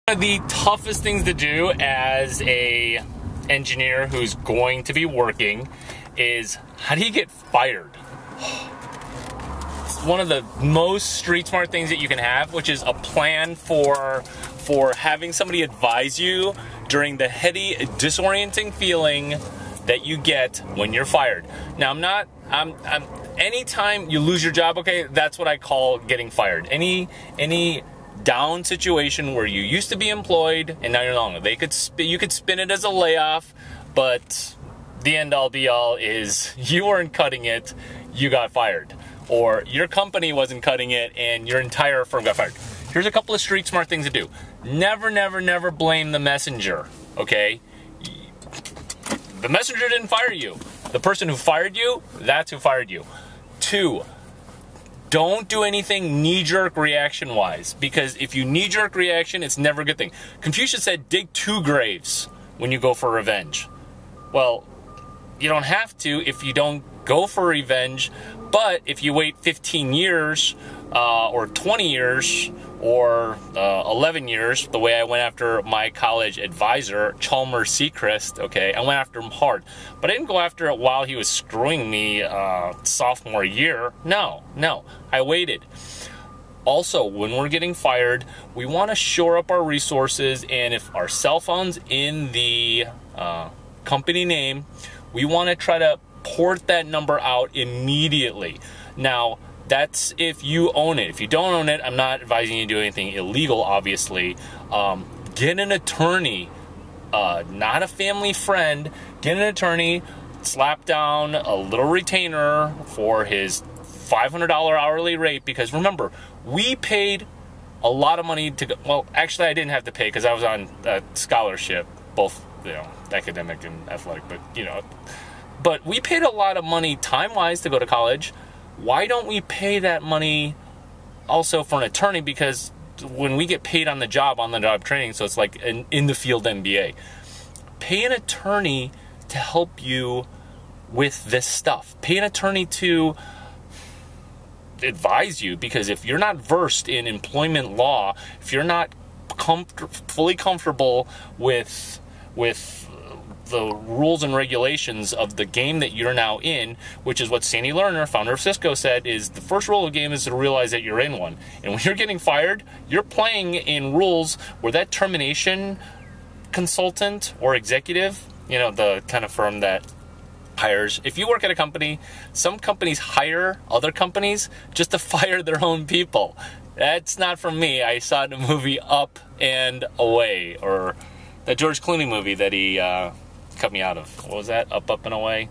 One of the toughest things to do as a engineer who's going to be working is, how do you get fired? It's one of the most street smart things that you can have, which is a plan for having somebody advise you during the heady, disorienting feeling that you get when you're fired. Now, I'm anytime you lose your job, okay, that's what I call getting fired. Any down situation where you used to be employed and now you're no longer. You could spin it as a layoff, but the end all be all is you weren't cutting it, you got fired. Or your company wasn't cutting it and your entire firm got fired. Here's a couple of street smart things to do. Never, never, never blame the messenger, okay? The messenger didn't fire you. The person who fired you, that's who fired you. 2, don't do anything knee-jerk reaction-wise, because if you knee-jerk reaction, it's never a good thing. Confucius said, dig 2 graves when you go for revenge. Well, you don't have to if you don't go for revenge, but if you wait 15 years or 20 years or 11 years, the way I went after my college advisor, Chalmers Seacrest, okay, I went after him hard. But I didn't go after it while he was screwing me sophomore year. No, I waited. Also, when we're getting fired, we want to shore up our resources, and if our cell phone's in the company name, we want to try to port that number out immediately. Now, that's if you own it. If you don't own it, I'm not advising you to do anything illegal, obviously. Get an attorney, not a family friend. Get an attorney, slap down a little retainer for his $500 hourly rate, because remember, we paid a lot of money to go. Well, actually, I didn't have to pay because I was on a scholarship, both, academic and athletic, but we paid a lot of money time-wise to go to college. Why don't we pay that money also for an attorney? Because when we get paid on the job training, so it's like an in-the-field MBA. Pay an attorney to help you with this stuff. Pay an attorney to advise you, because if you're not versed in employment law, if you're not fully comfortable with the rules and regulations of the game that you're now in, which is what Sandy Lerner, founder of Cisco, said is the first rule of the game is to realize that you're in one. And when you're getting fired, you're playing in rules where that termination consultant or executive, the kind of firm that hires, if you work at a company, some companies hire other companies just to fire their own people. That's not from me. I saw it in a movie, Up and Away, or that George Clooney movie that he cut me out of. What was that? Up and Away?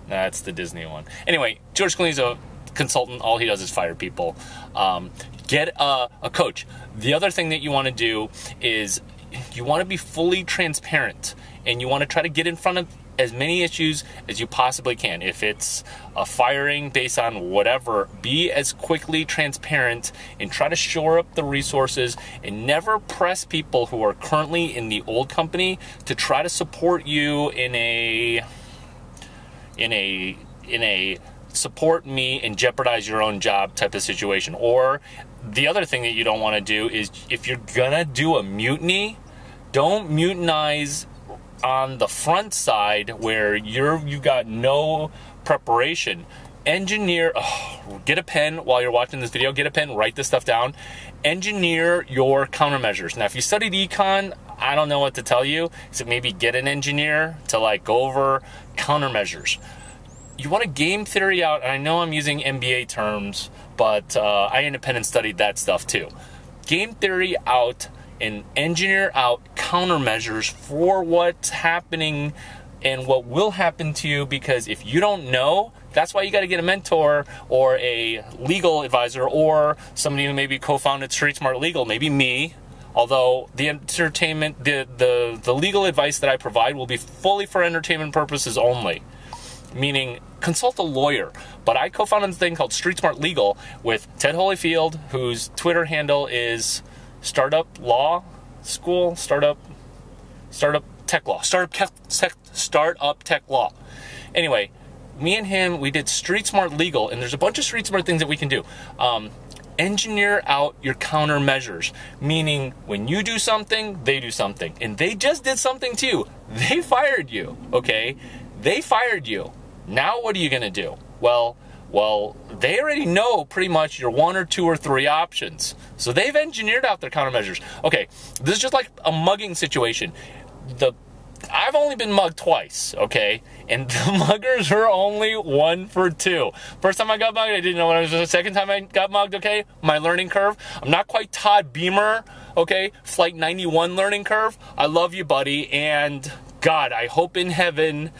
That's the Disney one. Anyway, George Clooney's a consultant. All he does is fire people. Get a coach. The other thing that you want to do is you want to be fully transparent, and you want to try to get in front of as many issues as you possibly can. If it's a firing based on whatever, be as quickly transparent and try to shore up the resources, and never press people who are currently in the old company to try to support you in a support me and jeopardize your own job type of situation. Or the other thing that you don't want to do is, if you're gonna do a mutiny, don't mutinize on the front side where you've got no preparation. Get a pen while you're watching this video. Get a pen, write this stuff down. Engineer your countermeasures. Now, if you studied econ, I don't know what to tell you. So maybe get an engineer to go over countermeasures. You want to game theory out. And I know I'm using MBA terms, but I independent studied that stuff too. Game theory out and engineer out countermeasures for what's happening and what will happen to you, because if you don't know, that's why you got to get a mentor or a legal advisor, or somebody who maybe co-founded Street Smart Legal, maybe me. Although the entertainment, the legal advice that I provide will be fully for entertainment purposes only, meaning consult a lawyer. But I co-founded a thing called Street Smart Legal with Ted Holyfield, whose Twitter handle is Startup Tech Law. Anyway, me and him, we did Street Smart Legal, and there's a bunch of Street Smart things that we can do. engineer out your countermeasures, meaning when you do something, they do something. And they just did something too. They fired you, okay? They fired you. Now what are you going to do? Well, they already know pretty much your 1 or 2 or 3 options. So they've engineered out their countermeasures. Okay, this is just like a mugging situation. I've only been mugged twice, okay? And the muggers were only 1 for 2. First time I got mugged, I didn't know what it was. The second time I got mugged, okay? My learning curve, I'm not quite Todd Beamer, okay? Flight 91 learning curve. I love you, buddy. And God, I hope in heaven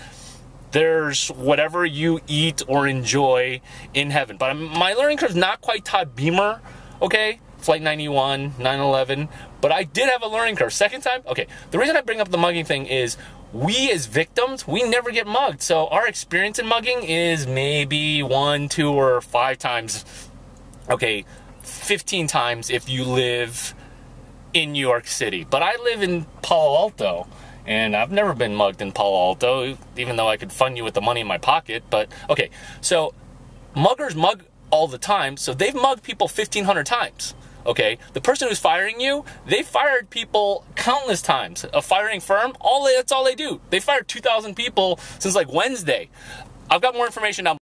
there's whatever you eat or enjoy in heaven. But my learning curve's not quite Todd Beamer, okay? Flight 91, 9/11, but I did have a learning curve. Second time, okay, the reason I bring up the mugging thing is we as victims, we never get mugged. So our experience in mugging is maybe 1, 2, or 5 times, okay, 15 times if you live in New York City. But I live in Palo Alto, and I've never been mugged in Palo Alto, even though I could fund you with the money in my pocket. But, okay, so muggers mug all the time, so they've mugged people 1,500 times. Okay, the person who's firing you, they fired people countless times. A firing firm, that's all they do. They fired 2,000 people since like Wednesday. I've got more information down